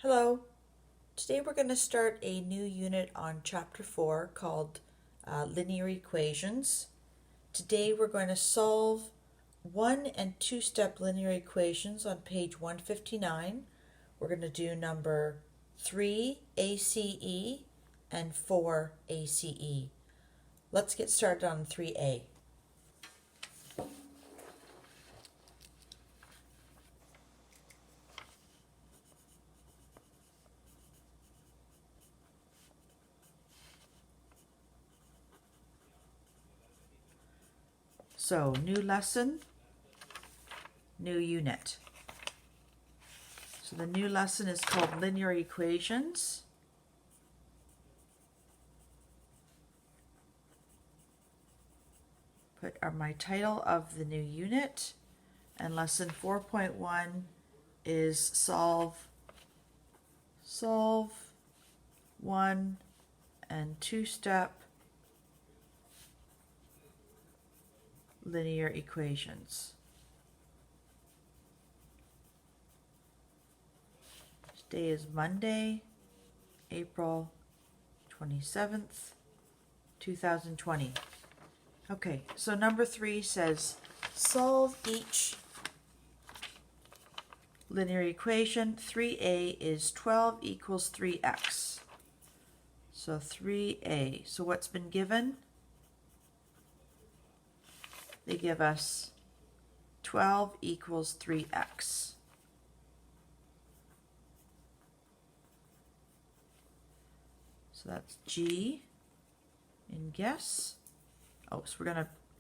Hello. Today we're going to start a new unit on Chapter 4 called Linear Equations. Today we're going to solve 1 and 2-step linear equations on page 159. We're going to do number 3 ACE and 4 ACE. Let's get started on 3A. So, new lesson, new unit. So the new lesson is called Linear Equations. Put my title of the new unit, and lesson 4.1 is solve 1 and 2-step linear equations. Today is Monday, April 27th, 2020. Okay, so number 3 says solve each linear equation. 3a is 12 equals 3x. So 3a. So what's been given? They give us 12 equals 3x. So that's G in guess. Oh, so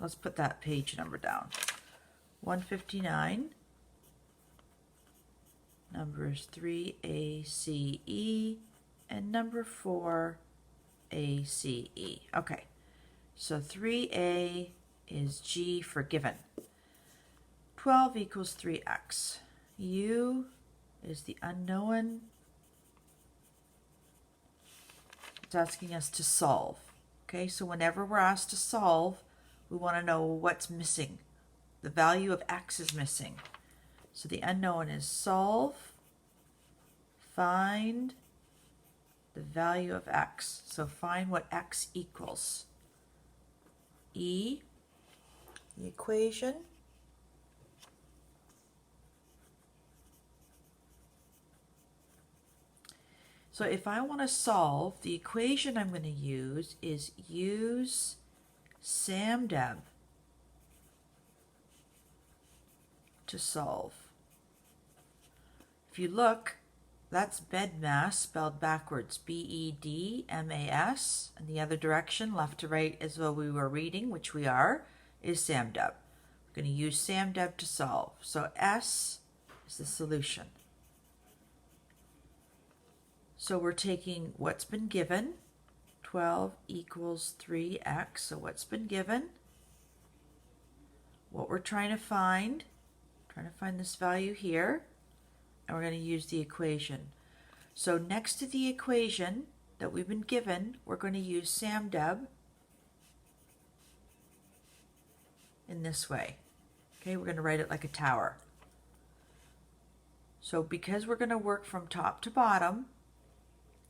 let's put that page number down. 159, numbers 3ACE, and number 4ACE. Okay, so 3A is G for given. 12 equals 3x. U is the unknown. It's asking us to solve. Okay, so whenever we're asked to solve, we want to know what's missing. The value of x is missing. So the unknown is solve, find the value of x. So find what x equals. E, the equation. So if I want to solve, the equation I'm going to use is use SAMDEB to solve. If you look, that's bed mass spelled backwards, BEDMAS, and the other direction, left to right, as though we were reading, which we are, is SAMDEB. We're going to use SAMDEB to solve. So S is the solution. So we're taking what's been given, 12 equals 3x. So what's been given, what we're trying to find this value here, and we're going to use the equation. So next to the equation that we've been given, we're going to use SAMDEB in this way. Okay, we're going to write it like a tower. So because we're going to work from top to bottom,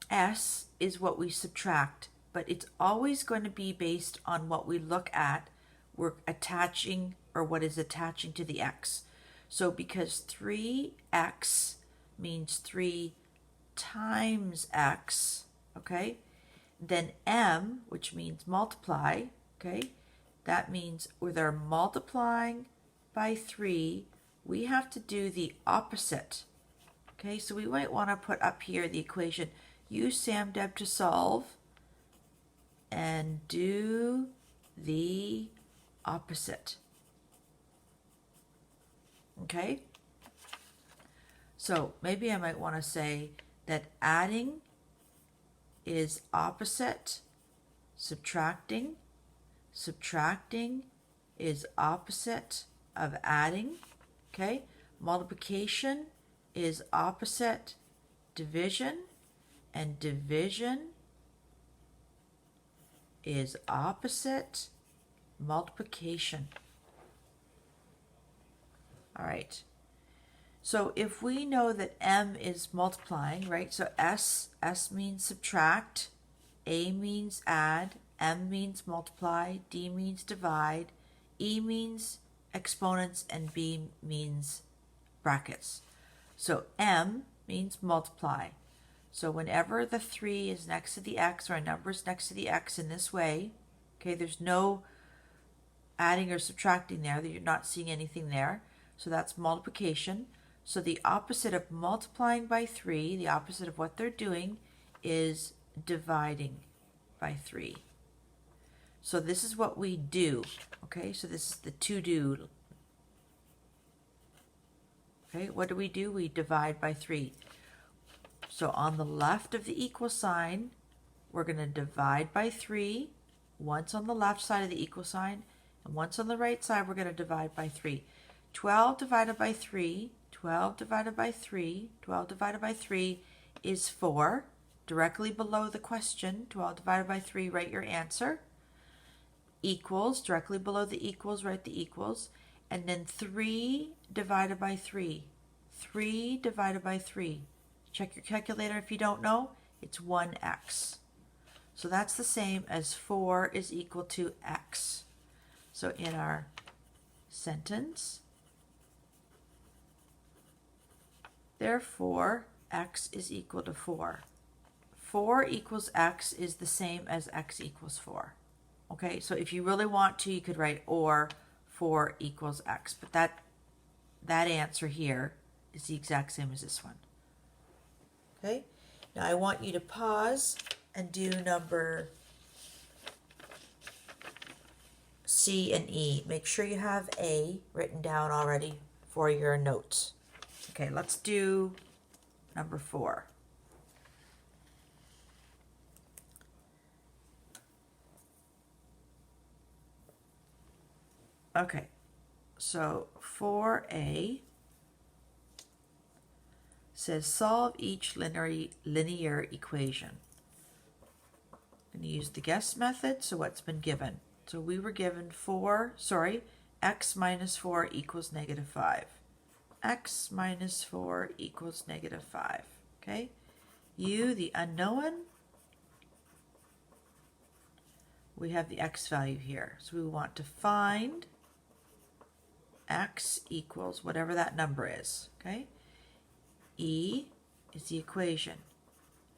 S is what we subtract, but it's always going to be based on what we look at. We're attaching, or what is attaching to the x. So because 3x means 3 times x, okay, then m, which means multiply, okay, that means when they're multiplying by 3, we have to do the opposite. Okay, so we might want to put up here the equation, use SAMDEB to solve, and do the opposite. Okay? So maybe I might want to say that adding is opposite subtracting. Subtracting is opposite of adding. Okay? Multiplication is opposite division. And division is opposite multiplication. All right. So if we know that M is multiplying, right? So S means subtract, A means add, M means multiply, D means divide, E means exponents, and B means brackets. So M means multiply. So whenever the 3 is next to the X, or a number is next to the X in this way, okay, there's no adding or subtracting there, that you're not seeing anything there. So that's multiplication. So the opposite of multiplying by 3, the opposite of what they're doing, is dividing by 3. So this is what we do, okay? So this is the to do. Okay, what do? We divide by 3. So on the left of the equal sign, we're going to divide by 3, once on the left side of the equal sign, and once on the right side, we're going to divide by 3. 12 divided by 3, 12 divided by 3, 12 divided by 3 is 4. Directly below the question, 12 divided by 3, write your answer. Equals, directly below the equals, write the equals. And then 3 divided by 3. 3 divided by 3. Check your calculator if you don't know. It's 1x. So that's the same as 4 is equal to x. So in our sentence, therefore, x is equal to 4. 4 equals x is the same as x equals 4. Okay, so if you really want to, you could write or 4 equals x. But that answer here is the exact same as this one. Okay, now I want you to pause and do number C and E. Make sure you have A written down already for your notes. Okay, let's do number 4. Okay, so 4A says solve each linear equation. I'm going to use the guess method, so what's been given? So we were given x minus 4 equals negative 5. X minus 4 equals negative 5. Okay, U, the unknown, we have the x value here. So we want to find x equals whatever that number is. Okay, E is the equation.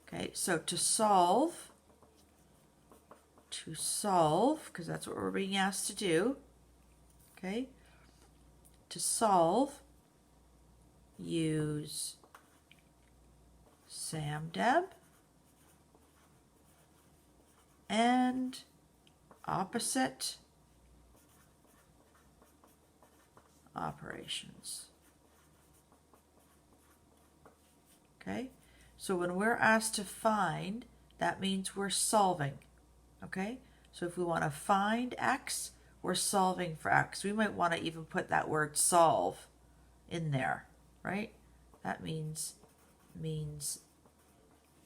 Okay, so to solve, because that's what we're being asked to do, okay, to solve, use SAMDEB and opposite operations. Okay, so when we're asked to find, that means we're solving. Okay, so if we want to find x, we're solving for x. We might want to even put that word solve in there, right? That means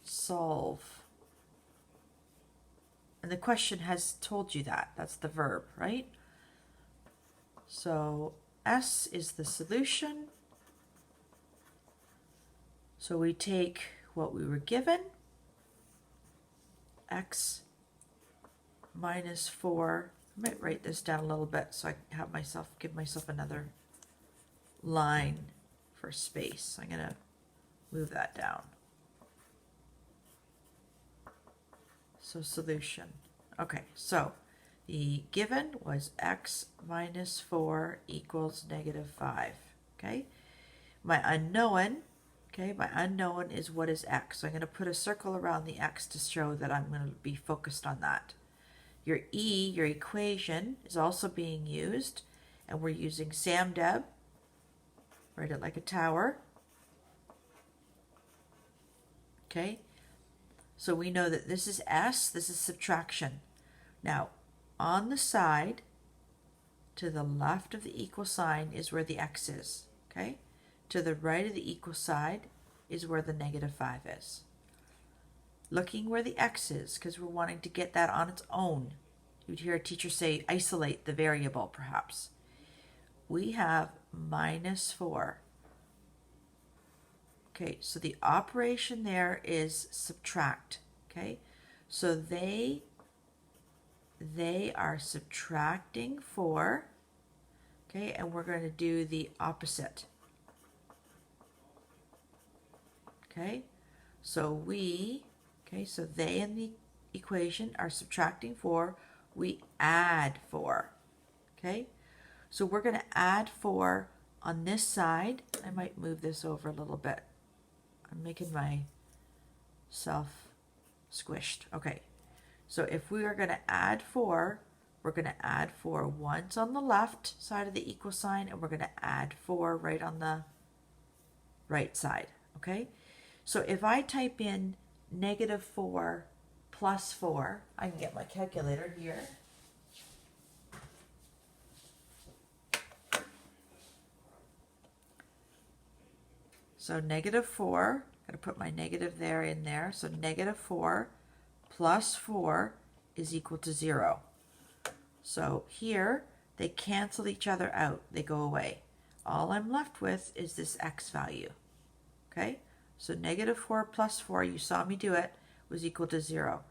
solve. And the question has told you that. That's the verb, right? So S is the solution. So we take what we were given, x minus 4. I might write this down a little bit so I can have give myself another line for space. I'm going to move that down. So solution. Okay, so the given was x minus 4 equals negative 5. Okay, my unknown is what is x. So I'm going to put a circle around the x to show that I'm going to be focused on that. Your E, your equation, is also being used, and we're using SAMDEB. Write it like a tower. Okay, so we know that this is S, this is subtraction. Now, on the side to the left of the equal sign is where the x is. Okay, to the right of the equal side is where the negative 5 is. Looking where the x is, because we're wanting to get that on its own. You'd hear a teacher say, isolate the variable, perhaps. We have minus 4. Okay, so the operation there is subtract. Okay, so they are subtracting 4. Okay, and we're going to do the opposite. Okay, so so they in the equation are subtracting 4. We add 4. Okay, so we're going to add 4 on this side. I might move this over a little bit. I'm making myself squished. Okay, so if we are going to add 4, we're going to add 4 once on the left side of the equal sign, and we're going to add 4 right on the right side. Okay, so if I type in -4 plus 4, I can get my calculator here. So -4, got to put my negative there in there. So -4 plus 4 is equal to 0. So here, they cancel each other out. They go away. All I'm left with is this x value. Okay? So -4 plus 4, you saw me do it, was equal to 0.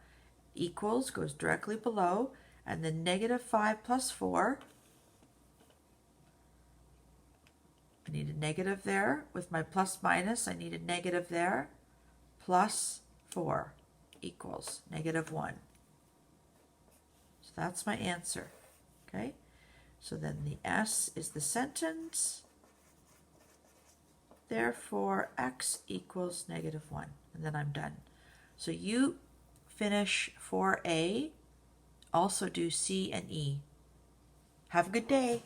Equals goes directly below, and then -5 plus 4, I need a negative there. With my plus minus, I need a negative there. Plus 4 equals -1. So that's my answer. Okay? So then the S is the sentence. Therefore, x equals -1. And then I'm done. So you finish 4A. Also do C and E. Have a good day.